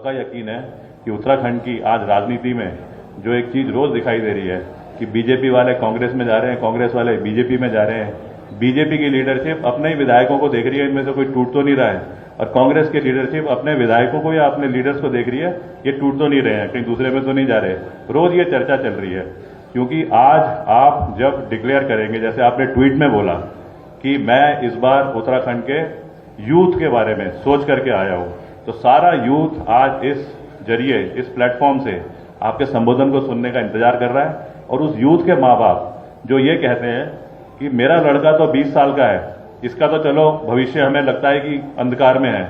पक्का यकीन है कि उत्तराखंड की आज राजनीति में जो एक चीज रोज दिखाई दे रही है कि बीजेपी वाले कांग्रेस में जा रहे हैं, कांग्रेस वाले बीजेपी में जा रहे हैं, बीजेपी की लीडरशिप अपने ही विधायकों को देख रही है, इनमें से कोई टूट तो नहीं रहा है, और कांग्रेस की लीडरशिप अपने विधायकों को या अपने लीडर्स को देख रही है, ये टूट तो नहीं रहे हैं, कहीं दूसरे में तो नहीं जा रहे। रोज ये चर्चा चल रही है, क्योंकि आज आप जब डिक्लेयर करेंगे, जैसे आपने ट्वीट में बोला कि मैं इस बार उत्तराखंड के यूथ के बारे में सोच करके आया हूं, तो सारा यूथ आज इस जरिए, इस प्लेटफॉर्म से आपके संबोधन को सुनने का इंतजार कर रहा है। और उस यूथ के माँ बाप जो ये कहते हैं कि मेरा लड़का तो 20 साल का है, इसका तो चलो भविष्य हमें लगता है कि अंधकार में है,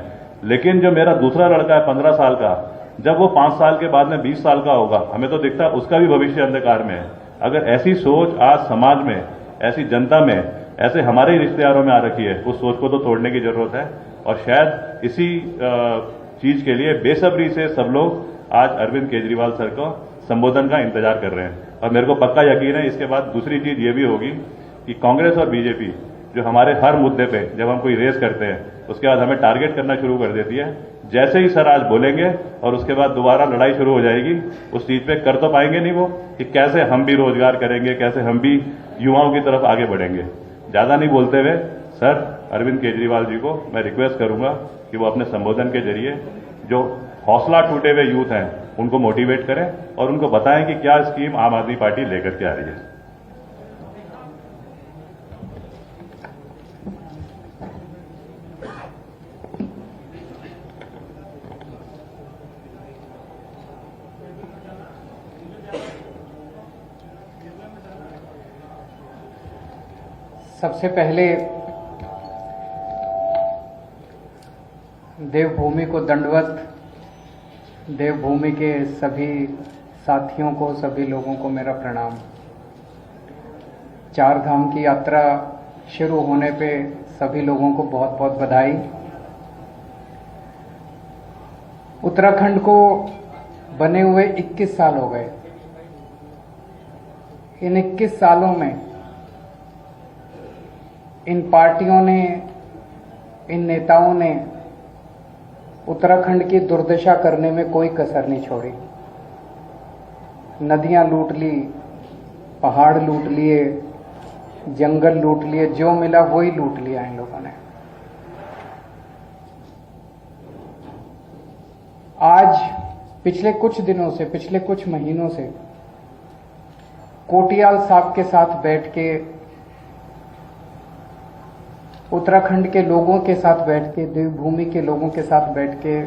लेकिन जो मेरा दूसरा लड़का है 15 साल का, जब वो 5 साल के बाद में 20 साल का होगा, हमें तो दिखता है उसका भी भविष्य अंधकार में है। अगर ऐसी सोच आज समाज में, ऐसी जनता में, ऐसे हमारे ही रिश्तेदारों में आ रखी है, उस सोच को तो तोड़ने की जरूरत है। और शायद इसी चीज के लिए बेसब्री से सब लोग आज अरविंद केजरीवाल सर को संबोधन का इंतजार कर रहे हैं। और मेरे को पक्का यकीन है इसके बाद दूसरी चीज ये भी होगी कि कांग्रेस और बीजेपी जो हमारे हर मुद्दे पे जब हम कोई रेस करते हैं उसके बाद हमें टारगेट करना शुरू कर देती है। जैसे ही सर आज बोलेंगे और उसके बाद दोबारा लड़ाई शुरू हो जाएगी, उस चीज पे कर तो पाएंगे नहीं वो, कि कैसे हम भी रोजगार करेंगे, कैसे हम भी युवाओं की तरफ आगे बढ़ेंगे। ज्यादा नहीं बोलते हुए सर अरविंद केजरीवाल जी को मैं रिक्वेस्ट करूंगा कि वो अपने संबोधन के जरिए जो हौसला टूटे हुए यूथ हैं उनको मोटिवेट करें और उनको बताएं कि क्या स्कीम आम आदमी पार्टी लेकर के आ रही है। सबसे पहले देवभूमि को दंडवत, देवभूमि के सभी साथियों को, सभी लोगों को मेरा प्रणाम। 4 धाम की यात्रा शुरू होने पे सभी लोगों को बहुत बहुत बधाई। उत्तराखंड को बने हुए 21 साल हो गए। इन 21 सालों में इन पार्टियों ने, इन नेताओं ने उत्तराखंड की दुर्दशा करने में कोई कसर नहीं छोड़ी। नदियां लूट ली, पहाड़ लूट लिए, जंगल लूट लिए, जो मिला वही लूट लिया इन लोगों ने। आज पिछले कुछ दिनों से, पिछले कुछ महीनों से कोटियाल साहब के साथ बैठ के, उत्तराखंड के लोगों के साथ बैठ के, देवभूमि के लोगों के साथ बैठ के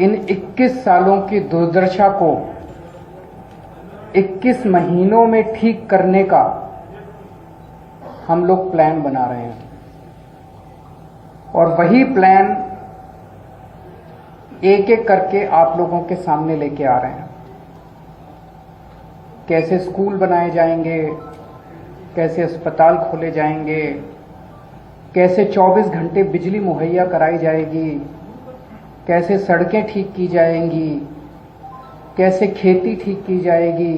इन 21 सालों की दुर्दशा को 21 महीनों में ठीक करने का हम लोग प्लान बना रहे हैं। और वही प्लान एक एक करके आप लोगों के सामने लेके आ रहे हैं। कैसे स्कूल बनाए जाएंगे, कैसे अस्पताल खोले जाएंगे, कैसे 24 घंटे बिजली मुहैया कराई जाएगी, कैसे सड़कें ठीक की जाएंगी, कैसे खेती ठीक की जाएगी,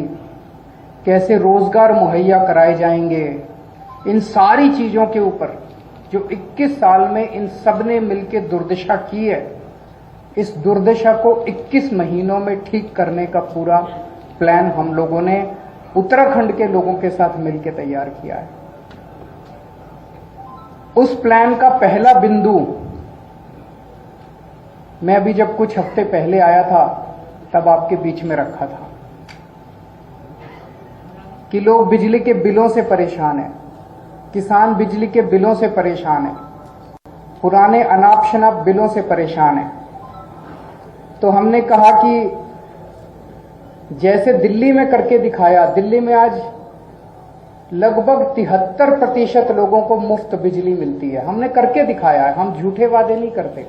कैसे रोजगार मुहैया कराए जाएंगे। इन सारी चीजों के ऊपर जो 21 साल में इन सब ने मिलकर दुर्दशा की है, इस दुर्दशा को 21 महीनों में ठीक करने का पूरा प्लान हम लोगों ने उत्तराखंड के लोगों के साथ मिलकर तैयार किया है। उस प्लान का पहला बिंदु मैं अभी जब कुछ हफ्ते पहले आया था तब आपके बीच में रखा था कि लोग बिजली के बिलों से परेशान हैं, किसान बिजली के बिलों से परेशान हैं, पुराने अनाप शनाप बिलों से परेशान हैं। तो हमने कहा कि जैसे दिल्ली में करके दिखाया, दिल्ली में आज लगभग 73% लोगों को मुफ्त बिजली मिलती है। हमने करके दिखाया है, हम झूठे वादे नहीं करते।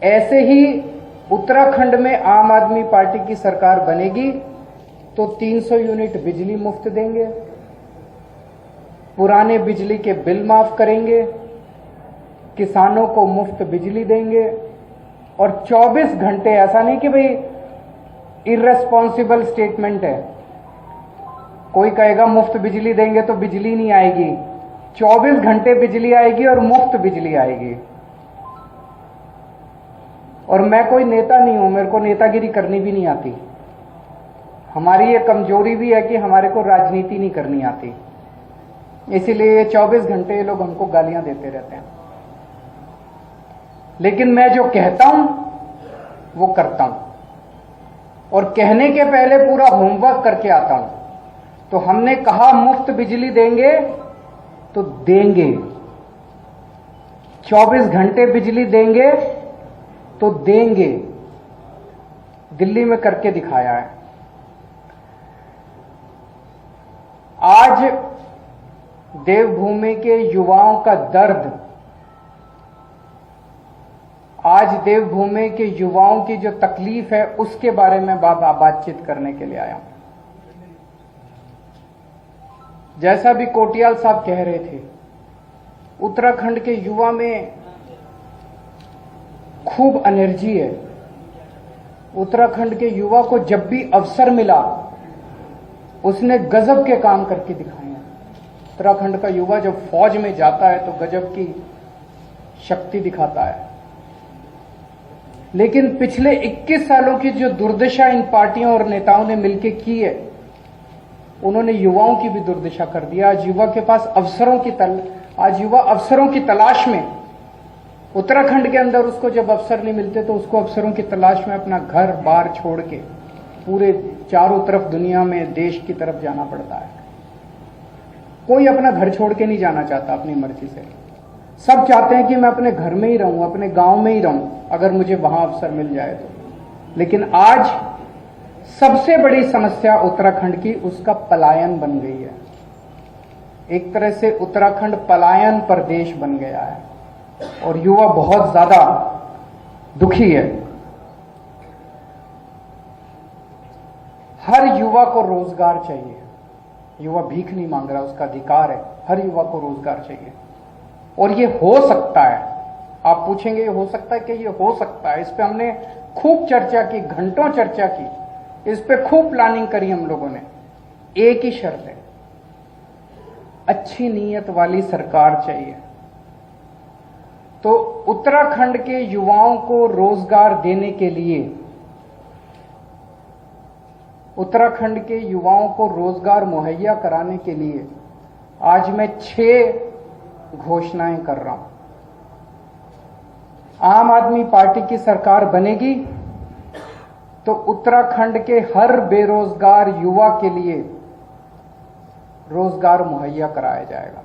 ऐसे ही उत्तराखंड में आम आदमी पार्टी की सरकार बनेगी तो 300 यूनिट बिजली मुफ्त देंगे, पुराने बिजली के बिल माफ करेंगे, किसानों को मुफ्त बिजली देंगे और 24 घंटे, ऐसा नहीं कि भाई इर्रेस्पॉन्सिबल स्टेटमेंट है, कोई कहेगा मुफ्त बिजली देंगे तो बिजली नहीं आएगी। 24 घंटे बिजली आएगी और मुफ्त बिजली आएगी। और मैं कोई नेता नहीं हूं, मेरे को नेतागिरी करनी भी नहीं आती। हमारी ये कमजोरी भी है कि हमारे को राजनीति नहीं करनी आती, इसीलिए 24 घंटे ये लोग हमको गालियां देते रहते हैं। लेकिन मैं जो कहता हूं वो करता हूं, और कहने के पहले पूरा होमवर्क करके आता हूं। तो हमने कहा मुफ्त बिजली देंगे तो देंगे, 24 घंटे बिजली देंगे तो देंगे। दिल्ली में करके दिखाया है। आज देवभूमि के युवाओं का दर्द, आज देवभूमि के युवाओं की जो तकलीफ है उसके बारे में बातचीत करने के लिए आया हूं। जैसा भी कोटियाल साहब कह रहे थे, उत्तराखंड के युवा में खूब एनर्जी है। उत्तराखंड के युवा को जब भी अवसर मिला उसने गजब के काम करके दिखाए हैं। उत्तराखंड का युवा जब फौज में जाता है तो गजब की शक्ति दिखाता है। लेकिन पिछले 21 सालों की जो दुर्दशा इन पार्टियों और नेताओं ने मिलकर की है, उन्होंने युवाओं की भी दुर्दशा कर दिया। आज युवा के पास आज युवा अवसरों की तलाश में, उत्तराखंड के अंदर उसको जब अवसर नहीं मिलते तो उसको अवसरों की तलाश में अपना घर बार छोड़ के पूरे चारों तरफ दुनिया में देश की तरफ जाना पड़ता है। कोई अपना घर छोड़ के नहीं जाना चाहता अपनी मर्जी से। सब चाहते हैं कि मैं अपने घर में ही रहूं, अपने गांव में ही रहूं, अगर मुझे वहां अवसर मिल जाए तो। लेकिन आज सबसे बड़ी समस्या उत्तराखंड की उसका पलायन बन गई है। एक तरह से उत्तराखंड पलायन प्रदेश बन गया है और युवा बहुत ज्यादा दुखी है। हर युवा को रोजगार चाहिए। युवा भीख नहीं मांग रहा, उसका अधिकार है। हर युवा को रोजगार चाहिए और ये हो सकता है। आप पूछेंगे ये हो सकता है कि ये हो सकता है। इस पे हमने खूब चर्चा की, घंटों चर्चा की, इस पे खूब प्लानिंग करी हम लोगों ने। एक ही शर्त है, अच्छी नीयत वाली सरकार चाहिए। तो उत्तराखंड के युवाओं को रोजगार देने के लिए, उत्तराखंड के युवाओं को रोजगार मुहैया कराने के लिए आज मैं 6 घोषणाएं कर रहा हूं। आम आदमी पार्टी की सरकार बनेगी तो उत्तराखंड के हर बेरोजगार युवा के लिए रोजगार मुहैया कराया जाएगा।